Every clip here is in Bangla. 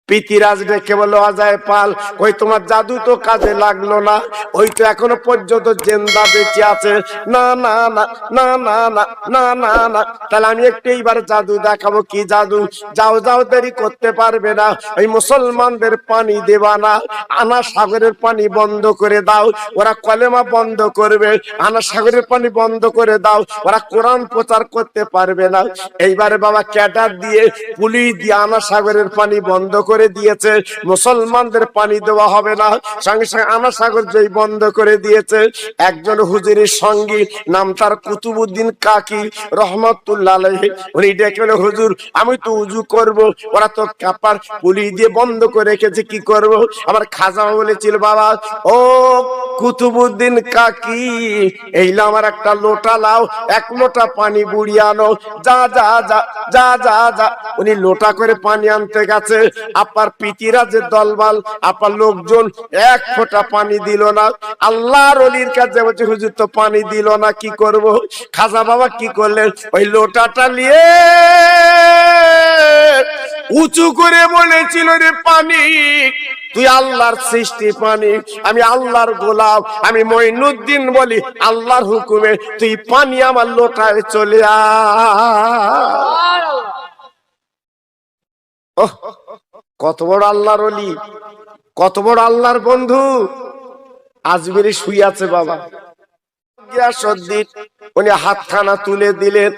পিতিরাজ ডেকে বলল, অজয় পাল, ওই তোমার জাদু তো কাজে লাগলো না, ওই তো এখনো পর্যন্ত জেন্দা বেঁচে আছে। না না না না না না না না না, তাহলে আমি একটু এইবার জাদু দেখাবো। কি জাদু? যাও যাও, দেরি করতে পারবে না, ওই মুসলমানদের পানি দেবা না, আনা সাগরের পানি বন্ধ করে দাও, ওরা কলেমা বন্ধ করবে। আনা সাগরের পানি বন্ধ করে দাও, ওরা কোরআন প্রচার করতে পারবে না। এইবারে বাবা ক্যাডার দিয়ে, পুলিশ দিয়ে আনা সাগরের পানি বন্ধ করে দিয়েছে, মুসলমানদের পানি দেওয়া হবে না। সঙ্গে সঙ্গে আনা সাগর যেই বন্ধ করে দিয়েছে, একজন হুজুরের সঙ্গী, নাম তার কুতুবউদ্দিন কাকি রহমতুল্লাহ আলাইহি, উনি ডেকে বলে, হুজুর আমি তো উজু করব, ওরা তো কাপার পুলিশ দিয়ে বন্ধ করে রেখেছে, কি করব? আমার খাজা বলেছিল, বাবা ও কুতুবউদ্দিন কাকি, এইলা আমার একটা লোটা লাও, এক লোটা পানি বুড়িয়ে আনো। যা যা যা যা যা যা। উনি লোটা করে পানি আনতে গেছে, আপনার পিতিরাজের দলবল, আপনার লোকজন এক ফোঁটা পানি দিল না। আল্লাহর ওলির কাছে বলছে, হুজুর তো পানি দিল না, কি করব? খাজা বাবা কি করলেন, ওই লোটাটা নিয়ে উঁচু করে বলেছিল, রে পানি, তুই আল্লাহর সৃষ্টি পানি, আমি আল্লাহর গোলাম, আমি মঈনুদ্দিন বলি, আল্লাহর হুকুমে তুই পানি আমার লোটায় চলে আয়। কত বড় আল্লাহর ওলি, কত বড় আল্লাহর বন্ধু। আজমিরে শুয়ে আছে বাবা, উনি হাতখানা তুলে দিলেন,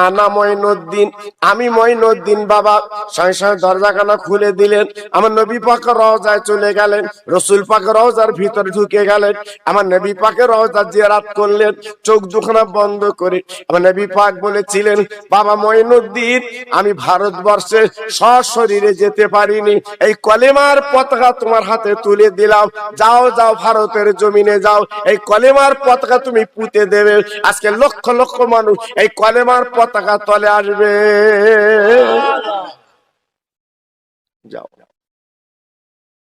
আনা মঈনুদ্দিন, আমি মঈনুদ্দিন বাবা। সঙ্গে সঙ্গে দরজাখানা খুলে দিলেন, আমার নবী পাকের রওজায় চলে গেলেন, রাসূল পাকের রওজার ভিতরে ঢুকে গেলেন, আমার নবী পাকের রওজা জিয়ারত করলেন, চোখ দুখানা বন্ধ করে। আমার নবী পাক বলেছিলেন, বাবা মঈনুদ্দিন, আমি ভারতবর্ষে সশরীরে যেতে পারিনি, এই কলেমার পতাকা তোমার হাতে তুলে দিলাম, যাও যাও ভারতের জমিনে যাও, এই কলেমার পতাকা তুমি পুঁতে দেবে, আজকে লক্ষ লক্ষ মানুষ এই কলেমার পতাকা তলে আসবে। যাও।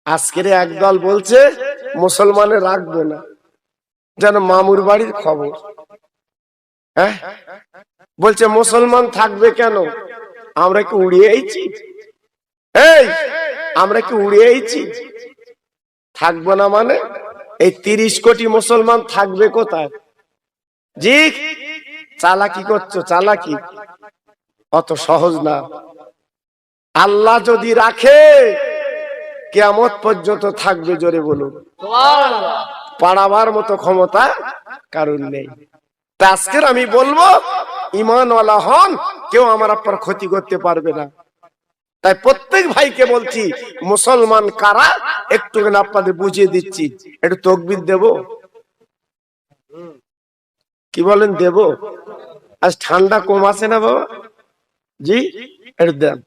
আজকের একদল বলছে মুসলমানের রাখবো না, যেন মামুর বাড়ির খবর। হ্যাঁ, বলছে মুসলমান থাকবে কেন, আমরা কি উড়িয়েছি? এই আমরা কি উড়িয়েছি? থাকবো না মানে এই 30 কোটি মুসলমান থাকবে কোথায়? জি, চালাকি করছো, চালাকি, অত সহজ না। আল্লাহ যদি রাখে কিয়ামত পর্যন্ত থাকবে, জোরে বলুন সুবহানাল্লাহ। পাড়াবার মতো ক্ষমতা কারণ নেই। তা আজকের আমি বলবো, ঈমানওয়ালা হন, কেউ আমার আপনার ক্ষতি করতে পারবে না। তাই প্রত্যেক ভাইকে বলছি, মুসলমান কারা একটুখানি আপনাদের বুঝিয়ে দিচ্ছি। একটু তাকবীর দেব, কি বলেন দেব? আজ ঠান্ডা কম আছে না বাবা? জি একটু দেন।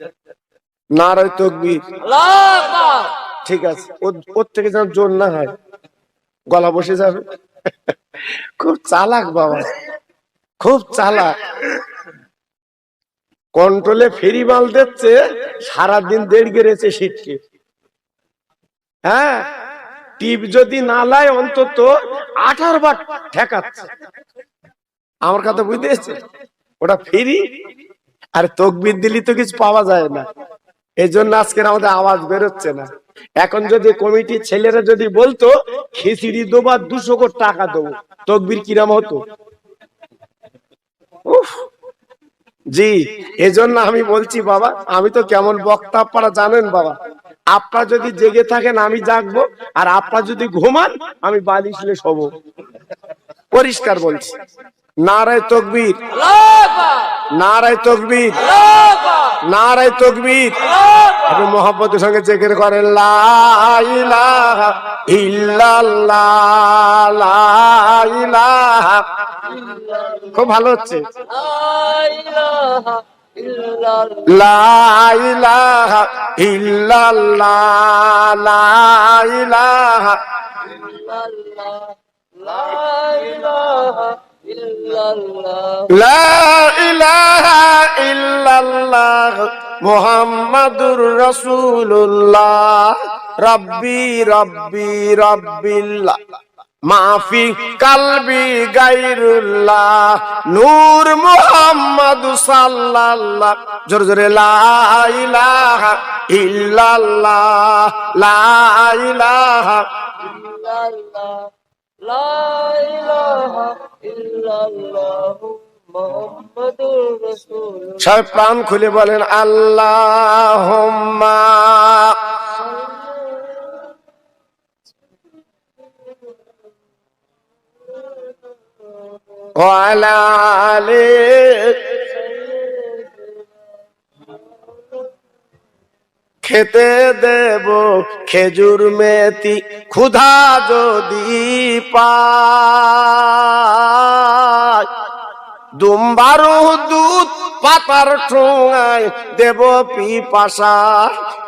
নারায়ে তাকবীর, আল্লাহু আকবার। ঠিক আছে, ওর থেকে যেন জোর না হয়, গলা বসে যাবে। খুব চালাক বাবা, খুব চালাক। কন্ট্রোলে ফেরি মাল দিচ্ছে, সারাদিন দেড় গেড়েছে শীতকে। হ্যাঁ, টিপ যদি না লাই অন্তত 18 বার ঠেকাচ্ছে। আমার কথা বুঝতেছে, ওটা ফেরি। আর তাকবীর দিলি তো কিছু পাওয়া যায় না, এই জন্য আজকে আমাদের আওয়াজ বেরোচ্ছে না। এখন যদি কমিটির ছেলেরা যদি বলতো খিচুড়ি দেবো 200 কোটি টাকা দেবো, তাকবীর কিরাম হতো। উফ, জি এজন্য আমি বলছি বাবা, আমি তো কেমন বক্তা আপনারা জানেন বাবা। আপনারা যদি জেগে থাকেন আমি জাগবো, আর আপনারা যদি ঘুমান আমি বালিশলে শোবো। পরিষ্কার বলছি। নারায়ে তাকবীর, আল্লাহু আকবার, নারায়ে তাকবীর, আল্লাহু আকবার, নারায়ে তাকবীর। আপনি মুহাব্বতের সঙ্গে জিকির করেন, লা ইলাহা ইল্লাল্লাহ, লা ইলাহা ইল্লাল্লাহ। খুব ভালো হচ্ছে, লা ইলাহা ইল্লাল্লাহ, লা ইলাহা ইল্লাল্লাহ, লা ইলাহা ইল্লাল্লাহ, লা ইলাহা ইল্লাল্লাহ, মুহাম্মাদুর রাসূলুল্লাহ, রাব্বি রাব্বি রাব্বিল্লাহ। মাফি কালবি গায়রুল্লাহ নূর মুহাম্মদ সাল্লাল্লাহ জোরে জোরে লা ইলাহা ইল্লাল্লাহ লা ইলাহা ইল্লাল্লাহ লা ইলাহা ইল্লাল্লাহ মুহাম্মাদুর রাসূলুল্লাহ। সব প্রাণ খুলে বলেন আল্লাহুম্মা ওয়ালা আলি খেতে দেব খেজুর মেথি ক্ষুধা যদি পাই দুম্বারু দুধ পাতার ঠোঙায় দেব পিপাসা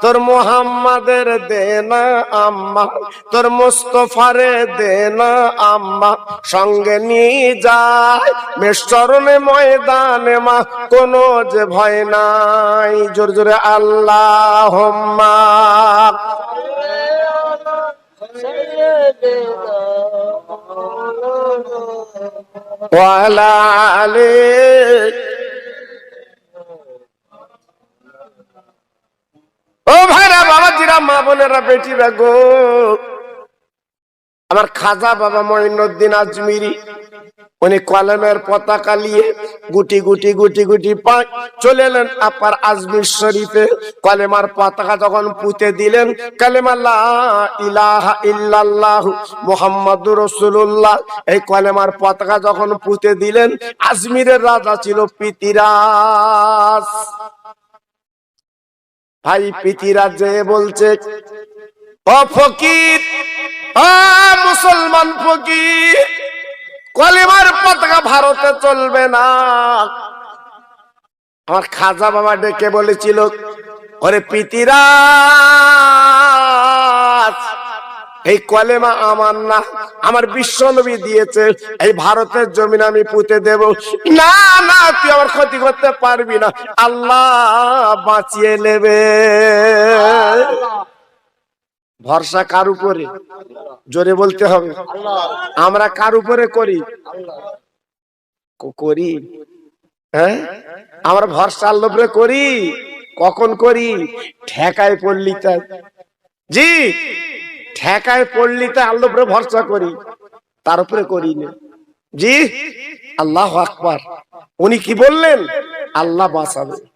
তোর মোহাম্মদের দেনা আম্মা তোর মুস্তফারে দেনা আম্মা সঙ্গে নিয়ে যায় মেশরণে ময়দানে মা কোনো যে ভয় নাই জোরে জোরে আল্লাহুম্মা ওয়ালা আলি ও ভাইরা বাবাজিরা মা বোনেরা বেটিরা গো আমার খাজা বাবা মঈনুদ্দিন আজমিরি উনি কলমের পতাকা নিয়ে গুটি গুটি গুটি গুটি চলে এলেন আপার আজমির শরীফে কলেমার পতাকা যখন পুঁতে দিলেন কালেমা লা ইলাহা ইল্লাল্লাহ মুহাম্মাদুর রাসূলুল্লাহ এই কলেমার পতাকা যখন পুঁতে দিলেন আজমিরের রাজা ছিল পৃথিরাজ ভাই পৃথিরাজ যে বলছে ও ফকির ও মুসলমান ফকির কলেমার পতাকা ভারতে চলবে না আমার খাজা বাবা ডেকে বলেছিল ওরে পৃথিরাজ এই কলেমা আমার না আমার বিশ্ব নবী দিয়েছে এই ভারতের জমিন আমি পুঁতে দেব না না তুই আমার ক্ষতি করতে পারবি না আল্লাহ বাঁচিয়ে নেবে ভরসা কার উপরে জোরে বলতে হবে আমরা কার উপরে করি করি হ্যাঁ আমরা ভরসা আল্লাহর উপরে করি কখন করি ঠেকায় পড়লি তাই জি ঠেকায় পড়লি তাই আল্লাহর উপরে ভরসা করি তার উপরে করি না জি আল্লাহু আকবার উনি কি বললেন আল্লাহ বাঁচাবে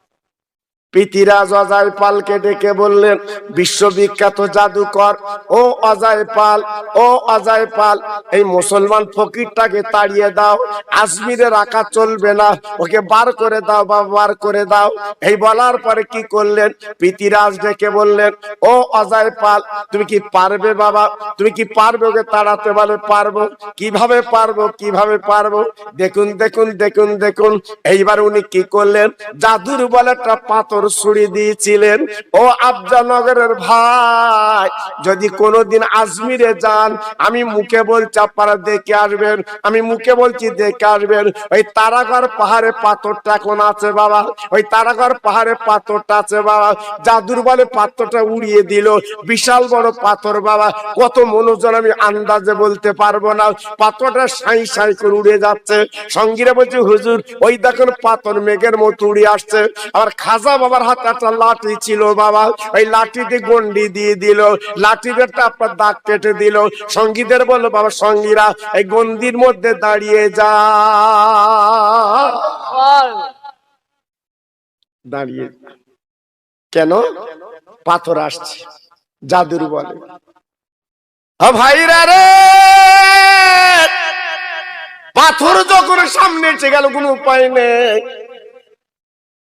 পৃথিরাজ অজয় পালকে ডেকে বললেন বিশ্ববিখ্যাত জাদুকর ও অজয় পাল ও অজয় পাল এই মুসলমান ফকিরটাকে তাড়িয়ে দাও আজমিরে রাখা চলবে না ওকে বার করে দাও বা বার করে দাও এই বলার পরে কি করলেন পৃথিরাজ ডেকে বললেন ও অজয় পাল তুমি কি পারবে বাবা তুমি কি পারবে ওকে তাড়াতে বলে পারবো কিভাবে পারবো কিভাবে পারবো দেখুন দেখুন দেখুন দেখুন এইবার উনি কি করলেন জাদুর বলে একটা পাথর ছুড়ে দিয়েছিলেন ও আফজানগরের ভাই যদি কোনোদিন আজমিরে যান আমি মুখে বলছি আপনারা দেখে আসবেন আমি মুখে বলছি দেখে আসবেন ওই তারাগড় পাহাড়ে পাথরটা এখন আছে বাবা ওই তারাগড় পাহাড়ে পাথরটা আছে বাবা জাদুর বলে পাথরটা উড়িয়ে দিল বিশাল বড় পাথর বাবা কত মনোজন আমি আন্দাজে বলতে পারবো না পাথরটা সাই সাই করে উড়ে যাচ্ছে সঙ্গীরা বলছে হুজুর ওই দেখুন পাথর মেঘের মতো উড়ে আসছে আবার খাজা বাবার হাতে একটা লাঠি ছিল বাবা ওই লাঠিতে গন্ডি দিয়ে দিল লাঠিতে আপনার দাগ কেটে দিল সঙ্গীদের বললো বাবা সঙ্গীরা এই গন্ডির মধ্যে দাঁড়িয়ে যা দাঁড়িয়ে কেন পাথর আসছে জাদুর বলে ভাইরা রে পাথর যখন সামনে এসে গেল কোনো উপায় নেই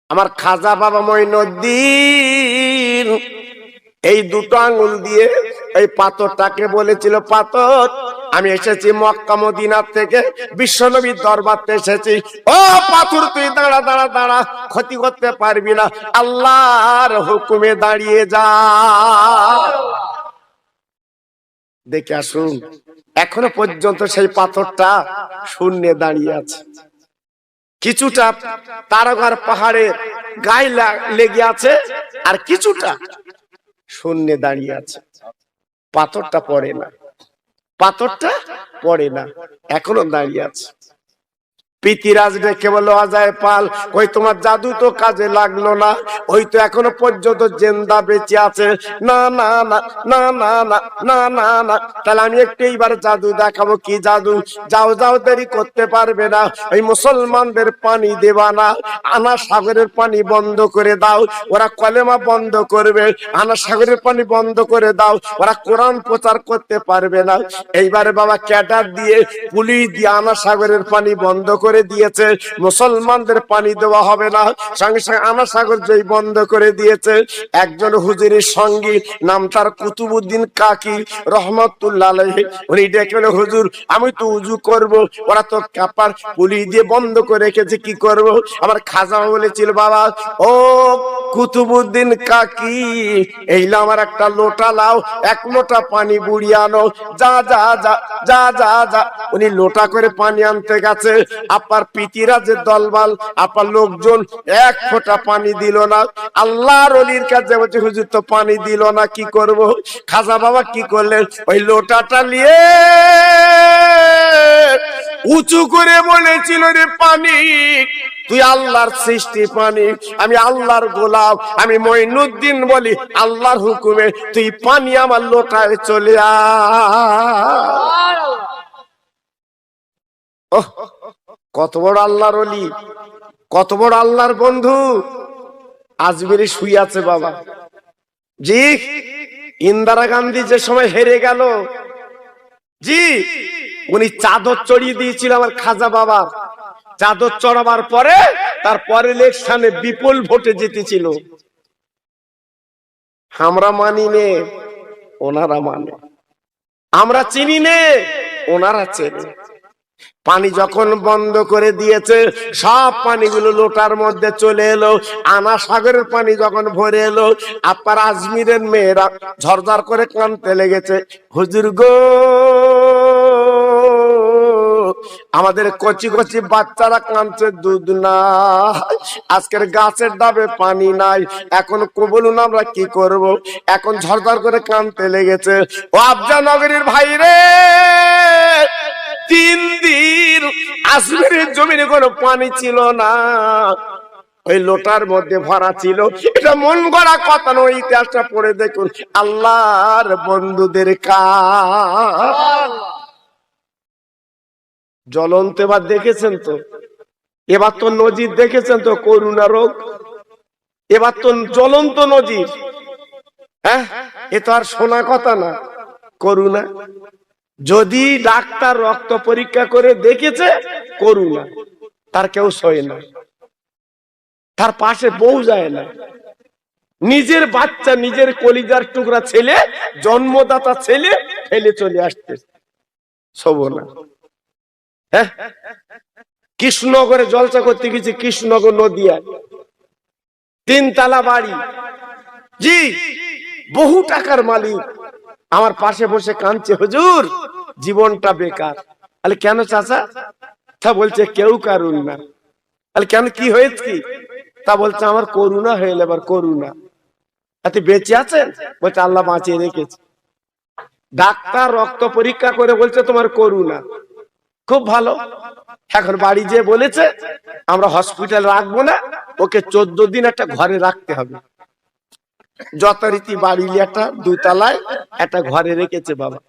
আমার খাজা বাবা মঈনুদ্দিন এই দুটো আঙ্গুল দিয়ে এই পাথরটাকে বলেছিল পাথর আমি এসেছি মক্কা মদিনা থেকে বিশ্বনবীর দরবারে এসেছি ও পাথর তুই দাঁড়া দাঁড়া দাঁড়া ক্ষতি করতে পারবি না আল্লাহর হুকুমে দাঁড়িয়ে যা দেখে আসুন এখনো পর্যন্ত সেই পাথরটা শূন্যে দাঁড়িয়ে আছে কিছুটা তারাগড় পাহাড়ের গায়ে লেগে আছে আর কিছুটা শূন্যে দাঁড়িয়ে আছে পাথরটা পড়ে না পাথরটা পড়ে না, এখনো দাঁড়িয়ে আছে। পিতিরাজ ডেকে বলল, অজয় পাল, ওই তোমার জাদু তো কাজে লাগলো না, ওই তো এখনো পর্যন্ত জেন্দা বেঁচে আছে। না না না না না না না না না, তাহলে আমি একটু এইবার জাদু দেখাবো। কি জাদু? যাও যাও, দেরি করতে পারবে না, এই মুসলমানদের পানি দেবা না, আনা সাগরের পানি বন্ধ করে দাও, ওরা কলেমা বন্ধ করবে। আনা সাগরের পানি বন্ধ করে দাও, ওরা কোরআন প্রচার করতে পারবে না। এইবারে বাবা ক্যাডার দিয়ে, পুলিশ দিয়ে আনা সাগরের পানি বন্ধ করে দিয়েছে, মুসলমানদের পানি দেওয়া হবে না। সঙ্গে সঙ্গে আনা সাগর যেই বন্ধ করে দিয়েছে, একজন হুজুরের সঙ্গী, নাম তার কুতুবউদ্দিন কাকি রহমতুল্লাহ আলাইহি, উনি ডেকে বলে, হুজুর আমি তো উজু করব, ওরা তো কাপার পুলিশ দিয়ে বন্ধ করে রেখেছে, কি করব? আমার খাজা বলেছিল, বাবা ও কুতুবউদ্দিন কাকি, এইলা আমার একটা লোটা লাও, এক লোটা পানি বুড়িয়ে আনো। যা যা যা যা যা যা। উনি লোটা করে পানি আনতে গেছে, আপার পিতিরাজের দলবল, আপার লোকজন এক ফোঁটা পানি দিল না। আল্লাহর ওলির কাছে বলছে, হুজুর তো পানি দিল না, কি করব? খাজা বাবা কি করলেন, ওই লোটাটা নিয়ে উঁচু করে বলেছিল, রে পানি, তুই আল্লাহর সৃষ্টি পানি, আমি আল্লাহর গোলাম, আমি মঈনুদ্দিন বলি, আল্লাহর হুকুমে তুই পানি আমার লোটায় চলে আয়। কত বড় আল্লাহর ওলি, কত বড় আল্লাহর বন্ধু। আজমিরে শুয়ে আছে বাবা। জি, ইন্দিরা গান্ধী যে সময় হেরে গেল, জি, উনি চাদর চড়িয়ে দিয়েছিল আমার খাজা বাবা। চাদর চড়াবার পরে তারপরে ইলেকশনে বিপুল ভোটে জিতেছিল। আমরা মানি নে, ওনারা মানে। আমরা চিনি নে, ওনারা চেনে। পানি যখন বন্ধ করে দিয়েছে, সব পানিগুলো লোটার মধ্যে চলে এলো। আনা সাগরের পানি যখন ভরে এলো, আপার আজমিরের মেয়েরা ঝরঝর করে কাঁদতে লেগেছে, হুজুর গো, আমাদের কচি কচি বাচ্চারা কাঁদছে, দুধ নাই, আজকের গাছের ডাবে পানি নাই, এখন বলুন আমরা কি করব? এখন ঝরঝর করে কাঁদতে লেগেছে। ও আফজা নগরীর ভাই রে, 3 দিন আজমিরের জমিনে কোনো পানি ছিল না, ওই লোটার মধ্যে ভরা ছিল। এটা মন গড়া কথা নয়, ইতিহাসটা পড়ে দেখুন। আল্লাহর বন্ধুদের কাজ। জ্বলন্ত এবার দেখেছেন তো, এবার তো নজির দেখেছেন তো, করোনা রোগ, এবার তো জ্বলন্ত নজির। হ্যাঁ, এ তো আর শোনা কথা না, করোনা। যদি ডাক্তার রক্ত পরীক্ষা করে দেখেছে করোনা, তার কেউ সয় না, তার পাশে বউ যায় না। নিজের বাচ্চা, নিজের কলিজার টুকরা ছেলে, জন্মদাতা ছেলে ফেলে চলে আসতে শোভো না। হ্যাঁ, কৃষ্ণনগরে জলসা করতে গেছি, কৃষ্ণনগর নদিয়া, 3 তলা বাড়ি, জি, বহু টাকার মালিক, আমার পাশে বসে কাঁদছে, হুজুর জীবনটা বেকার। আরে কেন চাচা? তা বলছে কেউ কারুন না। আরে কেন, কি হয়েছে কি? তা বলছে আমার করোনা হয়ে গেল। এবার করোনা, আপনি বেঁচে আছেন? বলছে আল্লাহ বাঁচিয়ে রেখেছে। ডাক্তার রক্ত পরীক্ষা করে বলছে তোমার করোনা। খুব ভালো, এখন বাড়ি যেয়ে বলেছে আমরা হসপিটাল রাখবো না, ওকে 14 দিন একটা ঘরে রাখতে হবে। যথারীতি বাড়ি একটা 2 তলায় একটা ঘরে রেখেছে বাবা।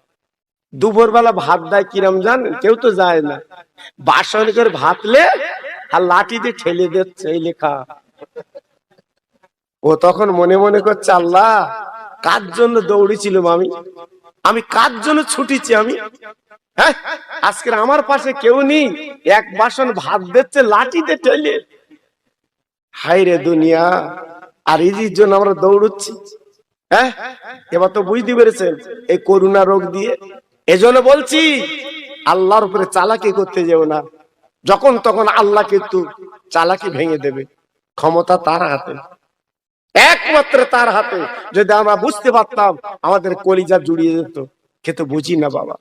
দুপুরবেলা ভাত দেয় কিরম জানেন? কেউ তো যায় না, বাসন করে ভাতলে আর লাঠি দিয়ে ঠেলে দিচ্ছে, এই লেখা। ও তখন মনে মনে করছে, আল্লাহ কার জন্য দৌড়েছিলাম আমি কার জন্য ছুটিছি আমি? হ্যাঁ, আজকের আমার পাশে কেউ নেই, এক বাসন ভাত দিচ্ছে লাঠিতে ঠেলে। হায় রে দুনিয়া, আর ইজির জন্য আমরা দৌড়চ্ছি। হ্যাঁ, এবার তো বুঝতে পেরেছেন এই করোনা রোগ দিয়ে। এজন্য বলছি, আল্লাহর উপরে চালাকি করতে যেও না। যখন তখন আল্লাহ কিন্তু চালাকি ভেঙে দেবে, ক্ষমতা তার হাতে, একমাত্র তার হাতে। যদি আমরা বুঝতে পারতাম, আমাদের কলিজা জুড়িয়ে যেত, কিন্তু বুঝি না বাবা।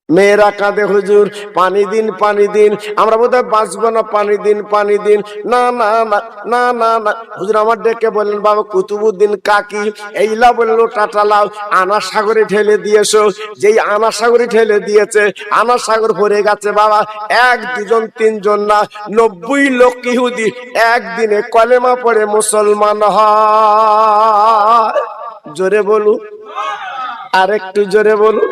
মেয়েরা কাঁদে, হুজুর পানি দিন পানি দিন, আমরা বোধহয় বাঁচবো না, পানি দিন পানি দিন। না না না না না না, হুজুর আমার ডেকে বললেন বাবা কুতুবুদ্দিন কাকি এইলা বললো টাটালাও আনা সাগরে ঢেলে দিয়েছো। যেই আনা সাগরে ঢেলে দিয়েছে, আনা সাগর ভরে গেছে বাবা। এক দুজন তিনজন না, 90 লক্ষ ইহুদি একদিনে কলেমা পড়ে মুসলমান হয়। জোরে বলুন, আর একটু জোরে বলুন।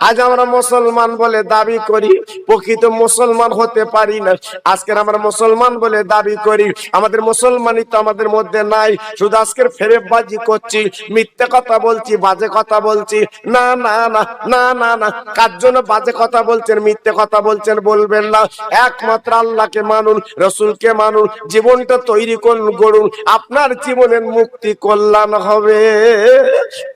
আজ আমরা মুসলমান বলে দাবি করি, প্রকৃত মুসলমান হতে পারি না। আজকের আমরা মুসলমান বলে দাবি করি, আমাদের মুসলমানই তো আমাদের মধ্যে নাই। শুধু আজকের ফেরেববাজি করছি, মিথ্যে কথা বলছি, বাজে কথা বলছি। না না না না না না, কার জন্য বাজে কথা বলছেন, মিথ্যে কথা বলছেন বলবেন না। একমাত্র আল্লাহকে মানুন, রসুলকে মানুন, জীবনটা তৈরি করুন, গড়ুন, আপনার জীবনের মুক্তি কল্যাণ হবে।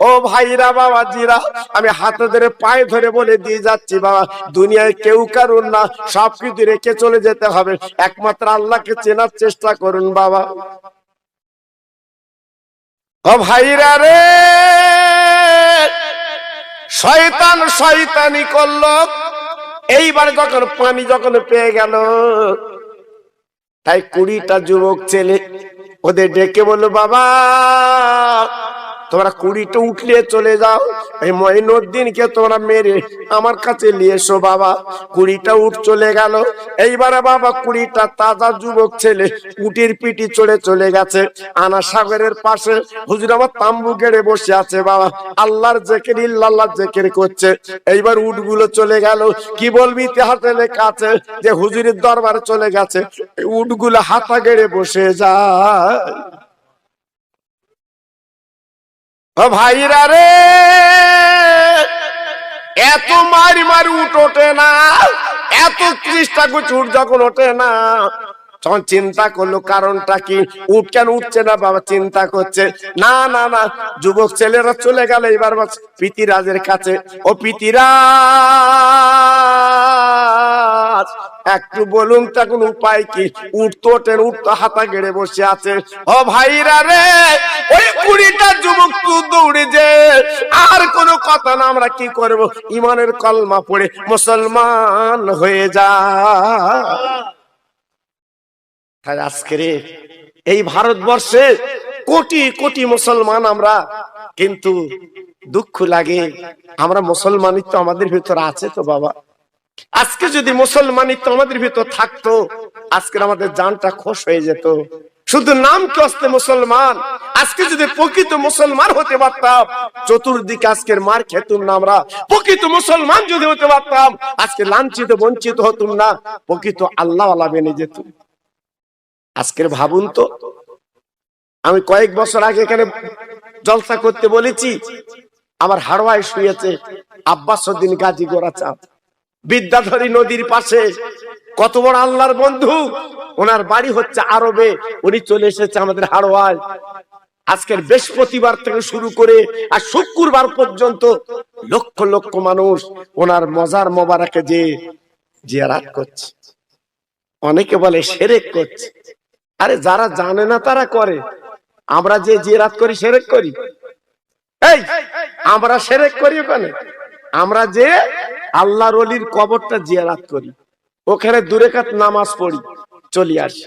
ও ভাইরা বাবাজিরা, আমি হাতে ধরে পায়ে ধরে বলে দিয়ে যাচ্ছি বাবা, দুনিয়ায় কেউ কারুন না, সবকিছু রেখে চলে যেতে হবে। একমাত্র আল্লাহকে চেনার চেষ্টা করুন বাবা। ও ভাইরা রে, শয়তান শয়তানি করলো। এইবার যখন পানি যখন পেয়ে গেল, তাই 20টা যুবক ছেলে ওদের ডেকে বললো বাবা তোমরা 20টা উঠলে চলে যাও, এই মঈনুদ্দিনকে তোমরা মেরে আমার কাছে নিয়ে এসো বাবা। 20টা উঠ চলে গেল। এইবারে বাবা 20টা তাজা যুবক ছেলে উটির পিটি চড়ে চলে গেছে আনা সাগরের পাশে। হুজুর আমার তাম্বু গেড়ে বসে আছে বাবা, আল্লাহর জিকির ইল্লাল্লাহ জিকির করছে। এইবার উটগুলো চলে গেল। কি বলবি, ইতিহাসে লেখা আছে যে হুজুরের দরবারে চলে গেছে, উটগুলো হাতা গেড়ে বসে যায়। ও ভাইরা রে, এত মারি মারি উঠ ওঠে না, এত চেষ্টা করছে উঠ যখন ওঠে না, তখন চিন্তা করলো কারণটা কি, উঠ কেন উঠছে না বাবা, চিন্তা করছে। না না না, যুবক ছেলেরা চলে গেল এবার পিতিরাজের কাছে। ও পিতিরাজ একটু বলুন তখন উপায় কি, উঠতো ওঠেন, উঠতো হাতা গেড়ে বসে আছে। ও ভাইরা রে, ওই 20টা যুবক তো দৌড়ে যে, আর কোনো কথা না, আমরা কি করব, ইমানের কলমা পড়ে মুসলমান হয়ে যা। তাই আজকের এই ভারতবর্ষে কোটি কোটি মুসলমান আমরা, কিন্তু দুঃখ লাগে আমরা মুসলমানিত্ব আমাদের ভিতর আছে তো বাবা। আজকে যদি মুসলমানিত্ব আমাদের ভিতর থাকতো, আজকে আমাদের জানটা খোশ হয়ে যেত। শুধু নাম কি আসতে মুসলমান, আজকে যদি প্রকৃত মুসলমান হতে পারতাম, চতুর্দিকে আজকের মার খেতুম না আমরা। প্রকৃত মুসলমান যদি হতে পারতাম, আজকে লাঞ্ছিত বঞ্চিত হতুম না, প্রকৃত আল্লাহওয়ালা বেনে যেতুম। আজকের ভাবুন তো, আমি কয়েক বছর আগে এখানে জলসা করতে বলেছি, আমার হাড়োয়ায় শুয়েছে আব্বাসউদ্দিন গাজী গোরাচাঁদ, বিদ্যাধরী নদীর পাশে, কত বড় আল্লাহর বন্ধু। ওনার বাড়ি হচ্ছে আরবে, উনি চলে এসেছে আমাদের হাড়োয়ায়। আজকের বৃহস্পতিবার থেকে শুরু করে আর শুক্রবার পর্যন্ত লক্ষ লক্ষ মানুষ ওনার মজার মোবারকে যে জিয়ারত করছে। অনেকে বলে শিরক করছে, আরে যারা জানে না তারা করে। আমরা যে জিয়ারত করি শিরক করি? এই আমরা শিরক করি ওখানে? আমরা যে আল্লাহর ওলির কবরটা জিয়ারত করি, ওখানে 2 রাকাত নামাজ পড়ি, চলে আসি,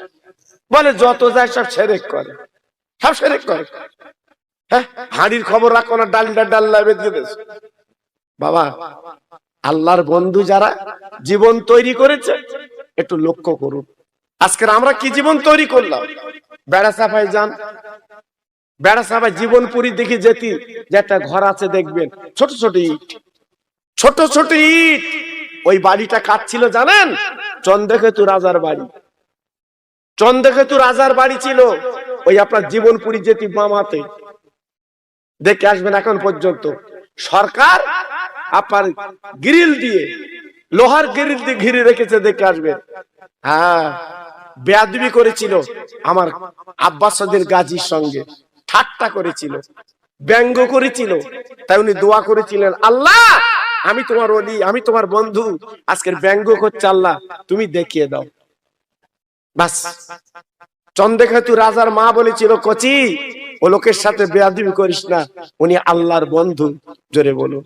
বলে যত যায় সব শিরক করে, সব শিরক করে। হ্যাঁ, হাড়ির খবর রাখো না, ডালটা ডাল্লা বেঁধে দেশ। বাবা, আল্লাহর বন্ধু যারা জীবন তৈরি করেছে একটু লক্ষ্য করুন। আজকের আমরা কি জীবন তৈরি করলাম? বেড়া সাফাই যান, বেড়া সাফাই জীবনপুরি দেখি যেতি, যে একটা ঘর আছে দেখবেন, ছোট ছোট ইট, ছোট ছোট ইট। ওই বাড়িটা কার ছিল জানেন? চন্দ্রকেতু রাজার বাড়ি। চন্দ্রকেতু রাজার বাড়ি ছিল ওই আপনার জীবনপুরি যেতি মামাতে, দেখে আসবেন। এখন পর্যন্ত সরকার আপনার গ্রিল দিয়ে, লোহার গ্রিল দিয়ে ঘিরে রেখেছে, দেখে আসবেন। হ্যাঁ, বেয়াদবি করেছিল আমার আব্বাসউদ্দিন গাজীর সঙ্গে, ঠাট্টা করেছিল, ব্যঙ্গ করেছিল। তাই উনি দোয়া করেছিলেন, আল্লাহ আমি তোমার ওলি, আমি তোমার বন্ধু, আজকের ব্যঙ্গ করছে, আল্লাহ তুমি দেখিয়ে দাও। বাস, চন্দ্রকেতু রাজার মা বলেছিল, কচি ও লোকের সাথে বেয়াদবি করিস না, উনি আল্লাহর বন্ধু। জোরে বলো।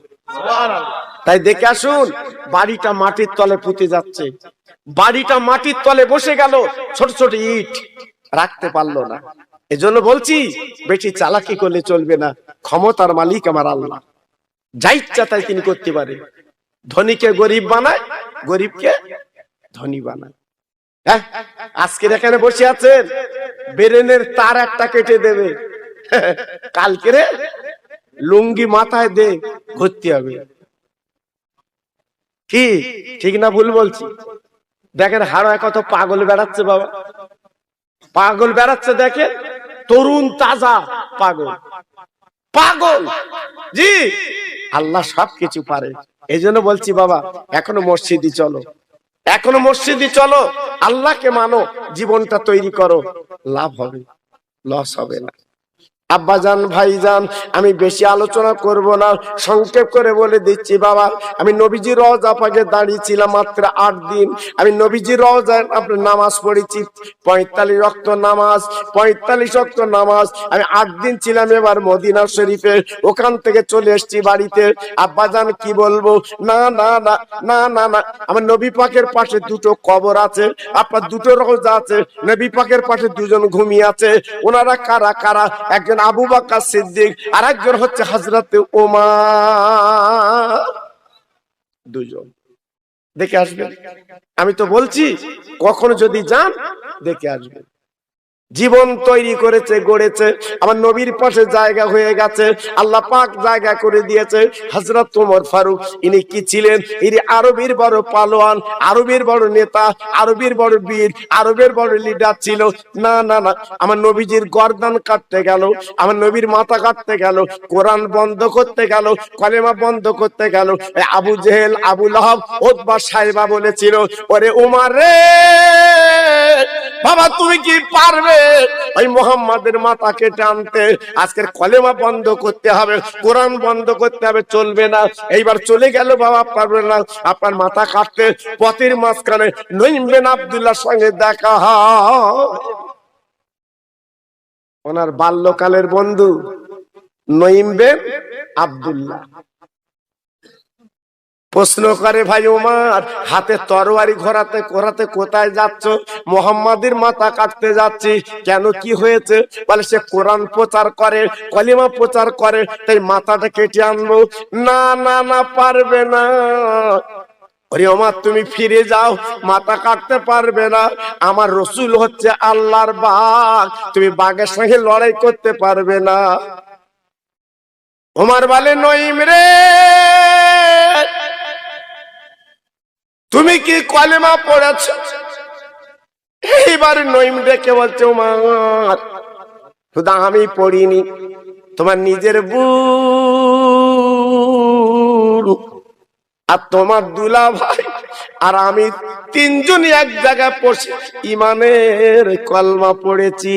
তাই দেখে আসুন, বাড়িটা মাটির তলে পুঁতে যাচ্ছে, বাড়িটা মাটির তলে বসে গেল, ছোট ছোট ইট রাখতে পারলো না। এজন্য বলছি বেশি চালাকি করলে চলবে না, ক্ষমতার মালিক আমার আল্লাহ, যা ইচ্ছা তাই তিনি করতে পারে। ধনীকে গরিব বানায়, গরিবকে ধনী বানায়। হ্যাঁ, আজকের এখানে বসে আছেন, বেরেনের তার একটা কেটে দেবে, কালকে রে লুঙ্গি মাথায় দে ঘুরতে হবে। কি ঠিক না ভুল বলছি? দেখেন হাড়ায় কত পাগল বেড়াচ্ছে বাবা, পাগল বেড়াচ্ছে, দেখেন তরুণ তাজা পাগল, পাগল। জি, আল্লাহ সবকিছু পারে। এই জন্য বলছি বাবা, এখনো মসজিদে চলো, এখনো মসজিদে চলো, আল্লাহকে মানো, জীবনটা তৈরি করো, লাভ হবে, লস হবে না। আব্বাজান, ভাইজান, আমি বেশি আলোচনা করব না, সংক্ষেপ করে বলে দিচ্ছি বাবা, আমি নবীজির রওজা পাকে দাঁড়িয়েছিলাম মাত্র 8 দিন। আমি নবীজির রওজায় আপনার নামাজ পড়েছি 45 ওয়াক্ত নামাজ, 45 ওয়াক্ত নামাজ আমি 8 দিন ছিলাম। এবার মদিনা শরীফে, ওখান থেকে চলে এসেছি বাড়িতে। আব্বাজান কি বলবো, না না না না না না, আমার নবী পাকের পাশে দুটো কবর আছে, আপনার দুটো রওজা আছে, নবী পাকের পাশে দুজন ঘুমিয়ে আছে। ওনারা কারা কারা? একজন আবু বকর সিদ্দিক, আর একজন হচ্ছে হযরতে ওমর, দুজন। দেখে আসবেন, আমি তো বলছি কখনো যদি যান দেখে আসবেন। জীবন তৈরি করেছে, গড়েছে, আমার নবীর পাশে জায়গা হয়ে গেছে, আল্লাহ পাক জায়গা করে দিয়েছে। হযরত ওমর ফারুক, ইনি কি ছিলেন? ইনি আরবের বড় পালোয়ান, আরবের বড় নেতা, আরবের বড় বীর, আরবের বড় লিডার ছিল। না না না, আমার নবীজির গর্দান কাটতে গেল, আমার নবীর মাথা কাটতে গেল, কোরআন বন্ধ করতে গেল, কলেমা বন্ধ করতে গেল। আবু জেহেল, আবু লাহাব, উতবা সাইবা বলেছিল, ওরে ওমর রে বাবা, তুমি কি পারবে ওই মুহাম্মাদের মাথা কেটে আনতে? আজকের কলেমা বন্ধ করতে হবে, কোরআন বন্ধ করতে হবে, চলবে না। এইবার চলে গেল বাবা, পারবে না আপনার মাথা কাটতে। পথের মাঝখানে নঈম বিন আব্দুল্লাহর সঙ্গে দেখা হয়, ওনার বাল্যকালের বন্ধু নঈম বিন আব্দুল্লাহ। প্রশ্ন করে, ভাই ওমর, হাতে তরবারি ঘোরাতে ঘোরাতে কোথায় যাচ্ছ? মুহাম্মাদের মাথা কাটতে যাচ্ছি। কেন, কি হয়েছে? বলে সে কোরআন প্রচার করে, কলিমা প্রচার করে, তাই মাথাটা কেটে আনবো। না না না, পারবে না। ওরে ওমর, তুমি ফিরে যাও, মাথা কাটতে পারবে না, আমার রাসূল হচ্ছে আল্লাহর বাঘ, তুমি বাঘের সঙ্গে লড়াই করতে পারবে না। ওমর বলে, নঈম রে, তুমি কি কলেমা পড়েছ? এইবার নঈম ডেকে বলছে, ওমর, শুধু আমি পড়িনি, তোমার নিজের বোন আর তোমার দুলা ভাই আর আমি তিনজনই এক জায়গায় পড়ছি, ইমানের কলমা পড়েছি।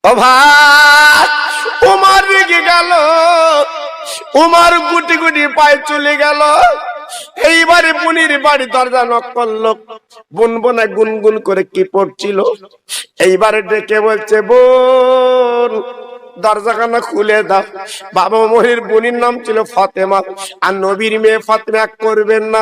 ও ভাই, ওমর রেগে গেল, ওমর গুটি গুটি পায়ে চলে গেল। এইবারে বোনের বাড়ি দরজা নক করলো, বোন বোনা গুনগুন করে কি পড়ছিল। এইবারে ডেকে বলছে, বোন দরজাখানা খুলে দাও। বাবা ওমরের বোনের নাম ছিল ফাতেমা, আর নবীর মেয়ে ফাতেমা করবেন না।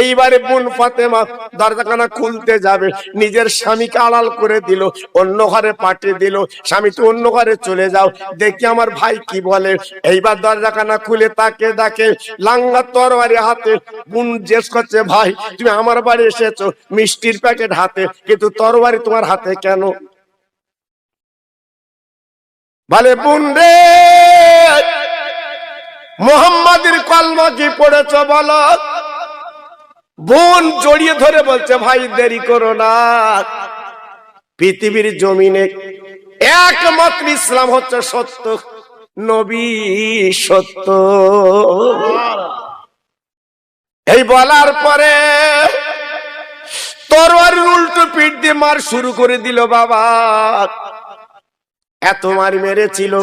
এইবারে বোন ফাতেমা দরজাখানা খুলতে যাবে, নিজের স্বামীকে আড়াল করে দিল, অন্য ঘরে পাঠিয়ে দিল। স্বামী তো অন্য ঘরে চলে যাও, দেখি আমার ভাই কি বলে। এইবার দরজাখানা খুলে তাকে দেখে লাঙ্গা তরবারি হাতে। বোন জিজ্ঞেস করছে, ভাই তুমি আমার বাড়ি এসেছো মিষ্টির প্যাকেট হাতে, কিন্তু তরবারি তোমার হাতে কেন? বলে, বোন রে, মুহাম্মাদের কলমা কি পড়েছ বলো। বোন জড়িয়ে ধরে বলছে, ভাই দেরি করো না, পৃথিবীর জমিনে একমাত্র ইসলাম হচ্ছে সত্য, নবী সত্য। এই বলার পরে তরবারির উল্টো পিঠ দিয়ে মার শুরু করে দিল। বাবা এত মার মেরেছিল,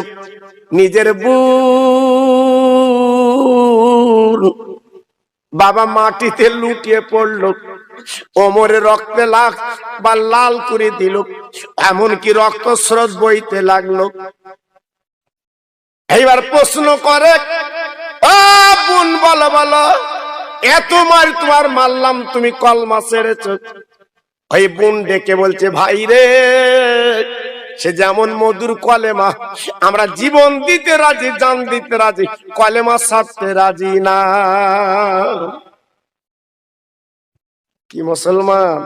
নিজের বোন বাবা মাটিতে লুটিয়ে পড়লো, ওমরের রক্তে লাগ বা লাল করে দিল, এমনকি রক্ত স্রোত বইতে লাগলো। এইবার প্রশ্ন করে, বোন বলো বলো, এত মার তোমার মারলাম, তুমি কলমা ছেড়েছো। ওই বোন ডেকে বলছে, ভাই রে, সে যেমন মধুর কলেমা, আমরা জীবন দিতে রাজি, জান দিতে রাজি, কলেমা ছাড়তে রাজি না। কি মুসলমান!